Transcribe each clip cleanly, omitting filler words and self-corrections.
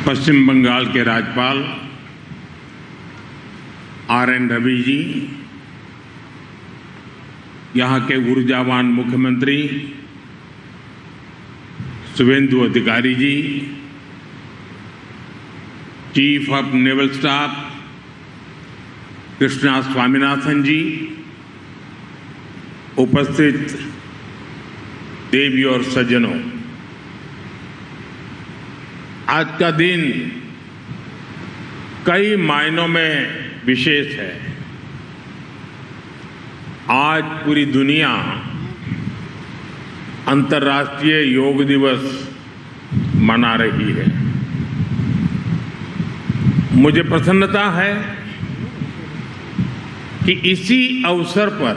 पश्चिम बंगाल के राज्यपाल आर.एन. रवि जी, यहाँ के ऊर्जावान मुख्यमंत्री Shubhendu Adhikari ji, chief of naval staff Krishna Swaminathan ji, उपस्थित देवी और सज्जनों, आज का दिन कई मायनों में विशेष है। आज पूरी दुनिया अंतर्राष्ट्रीय योग दिवस मना रही है। मुझे प्रसन्नता है कि इसी अवसर पर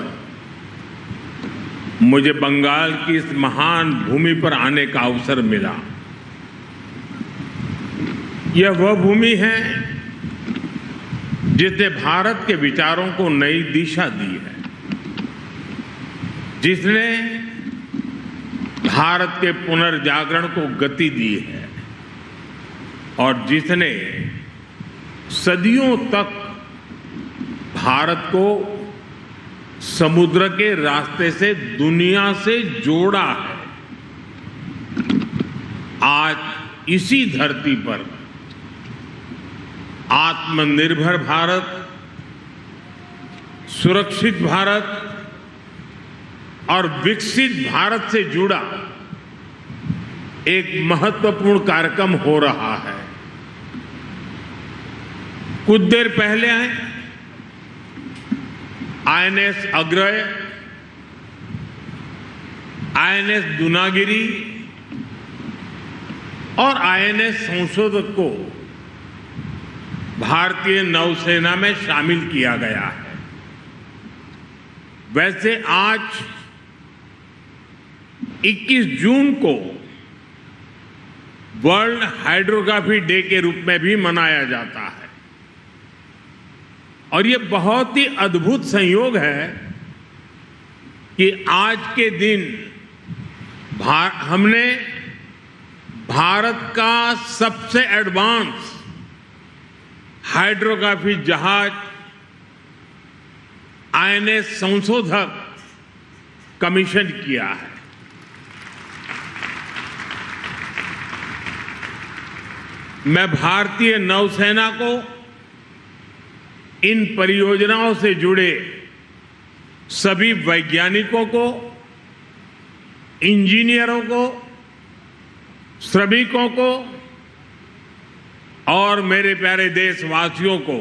मुझे बंगाल की इस महान भूमि पर आने का अवसर मिला। यह वह भूमि है जिसने भारत के विचारों को नई दिशा दी है, जिसने भारत के पुनर्जागरण को गति दी है और जिसने सदियों तक भारत को समुद्र के रास्ते से दुनिया से जोड़ा है। आज इसी धरती पर आत्मनिर्भर भारत, सुरक्षित भारत और विकसित भारत से जुड़ा एक महत्वपूर्ण कार्यक्रम हो रहा है। कुछ देर पहले आईएनएस अग्रय, आईएनएस दूनागिरी और आईएनएस संशोधक को भारतीय नौसेना में शामिल किया गया है। वैसे आज 21 जून को वर्ल्ड हाइड्रोग्राफी डे के रूप में भी मनाया जाता है और ये बहुत ही अद्भुत संयोग है कि आज के दिन हमने भारत का सबसे एडवांस हाइड्रोग्राफी जहाज आईएनएस संशोधक कमीशन किया है। मैं भारतीय नौसेना को इन परियोजनाओं से जुड़े सभी वैज्ञानिकों को, इंजीनियरों को, श्रमिकों को और मेरे प्यारे देशवासियों को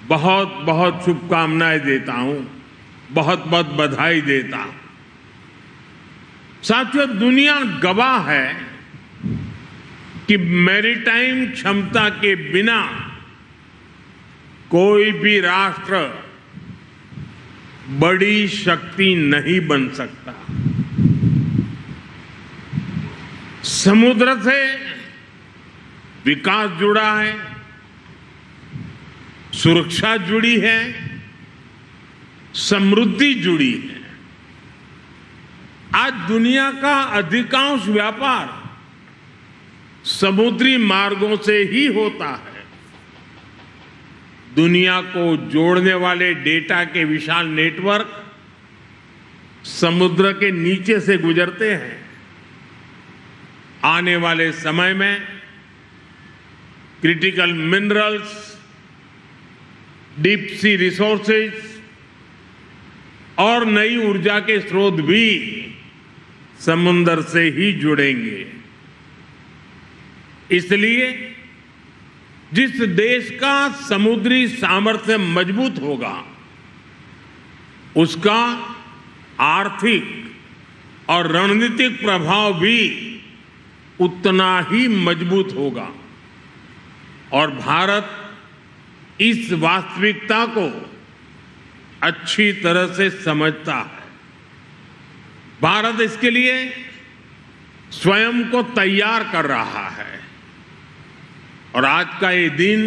बहुत बहुत शुभकामनाएं देता हूं, बहुत बहुत बधाई देता हूं। साथियों, दुनिया गवाह है कि मैरीटाइम क्षमता के बिना कोई भी राष्ट्र बड़ी शक्ति नहीं बन सकता। समुद्र से विकास जुड़ा है, सुरक्षा जुड़ी है, समृद्धि जुड़ी है। आज दुनिया का अधिकांश व्यापार समुद्री मार्गों से ही होता है। दुनिया को जोड़ने वाले डेटा के विशाल नेटवर्क समुद्र के नीचे से गुजरते हैं। आने वाले समय में critical minerals, deep sea resources और नई ऊर्जा के स्रोत भी समुद्र से ही जुड़ेंगे। इसलिए जिस देश का समुद्री सामर्थ्य मजबूत होगा, उसका आर्थिक और रणनीतिक प्रभाव भी उतना ही मजबूत होगा और भारत इस वास्तविकता को अच्छी तरह से समझता है। भारत इसके लिए स्वयं को तैयार कर रहा है और आज का ये दिन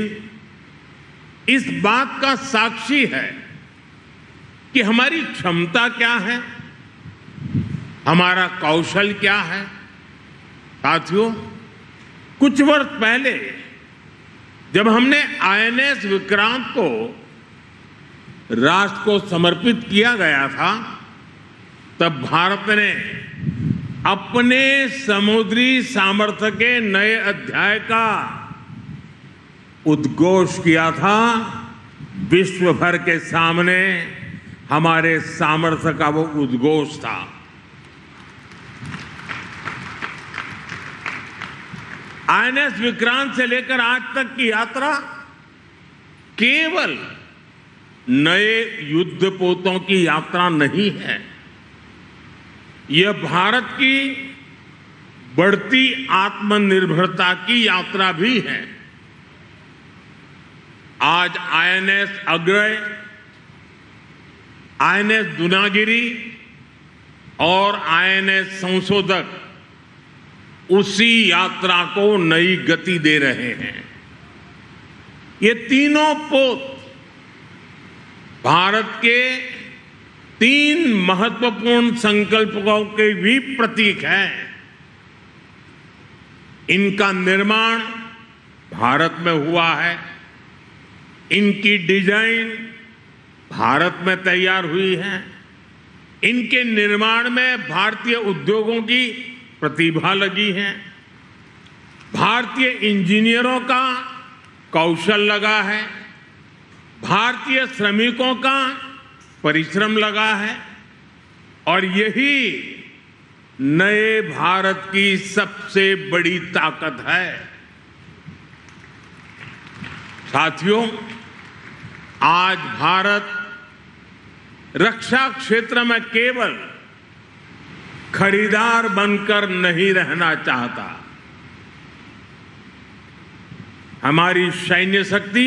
इस बात का साक्षी है कि हमारी क्षमता क्या है, हमारा कौशल क्या है। साथियों, कुछ वर्ष पहले जब हमने आईएनएस विक्रांत को राष्ट्र को समर्पित किया गया था, तब भारत ने अपने समुद्री सामर्थ्य के नए अध्याय का उद्घोष किया था। विश्व भर के सामने हमारे सामर्थ्य का वो उद्घोष था। आईएनएस विक्रांत से लेकर आज तक की यात्रा केवल नए युद्धपोतों की यात्रा नहीं है, यह भारत की बढ़ती आत्मनिर्भरता की यात्रा भी है। आज आईएनएस अग्रय, आईएनएस दुनागिरी और आईएनएस संशोधक उसी यात्रा को नई गति दे रहे हैं। ये तीनों पोत भारत के 3 महत्वपूर्ण संकल्पों के भी प्रतीक हैं। इनका निर्माण भारत में हुआ है, इनकी डिजाइन भारत में तैयार हुई है, इनके निर्माण में भारतीय उद्योगों की प्रतिभा लगी है, भारतीय इंजीनियरों का कौशल लगा है, भारतीय श्रमिकों का परिश्रम लगा है और यही नए भारत की सबसे बड़ी ताकत है। साथियों, आज भारत रक्षा क्षेत्र में केवल खरीदार बनकर नहीं रहना चाहता। हमारी सैन्य शक्ति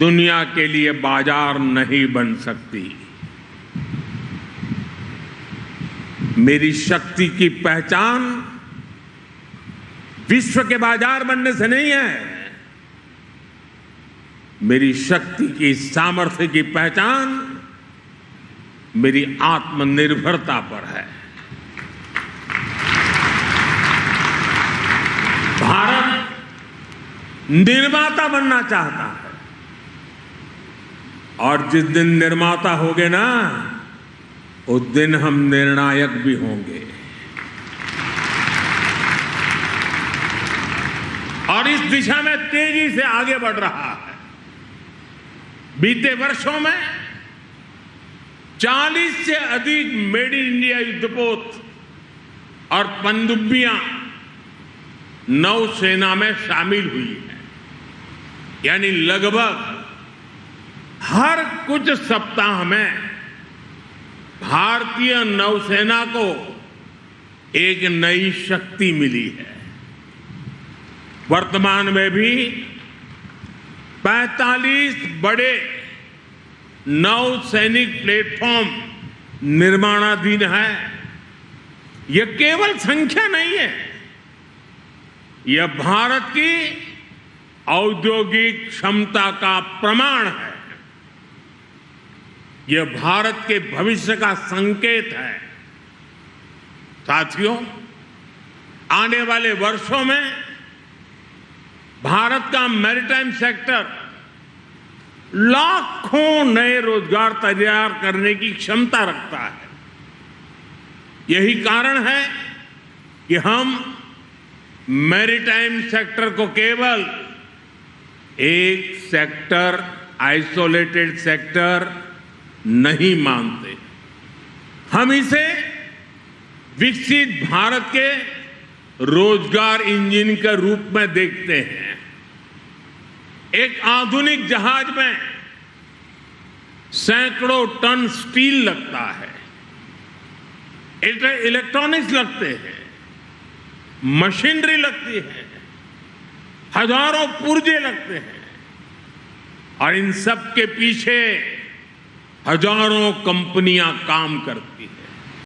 दुनिया के लिए बाजार नहीं बन सकती। मेरी शक्ति की पहचान विश्व के बाजार बनने से नहीं है, मेरी शक्ति की सामर्थ्य की पहचान मेरी आत्मनिर्भरता पर है। भारत निर्माता बनना चाहता है और जिस दिन निर्माता होगे ना, उस दिन हम निर्णायक भी होंगे। और इस दिशा में तेजी से आगे बढ़ रहा है। बीते वर्षों में 40 से अधिक मेड इन इंडिया युद्धपोत और पनडुब्बियां नौसेना में शामिल हुई है। यानी लगभग हर कुछ सप्ताह में भारतीय नौसेना को एक नई शक्ति मिली है। वर्तमान में भी 45 बड़े नौसैनिक प्लेटफॉर्म निर्माणाधीन है। यह केवल संख्या नहीं है, यह भारत की औद्योगिक क्षमता का प्रमाण है। यह भारत के भविष्य का संकेत है। साथियों, आने वाले वर्षों में भारत का मैरीटाइम सेक्टर लाखों नए रोजगार तैयार करने की क्षमता रखता है। यही कारण है कि हम मैरीटाइम सेक्टर को केवल एक सेक्टर, आइसोलेटेड सेक्टर नहीं मानते। हम इसे विकसित भारत के रोजगार इंजन के रूप में देखते हैं। एक आधुनिक जहाज में सैकड़ों टन स्टील लगता है, इलेक्ट्रॉनिक्स लगते हैं, मशीनरी लगती है, हजारों पुर्जे लगते हैं और इन सब के पीछे हजारों कंपनियां काम करती हैं।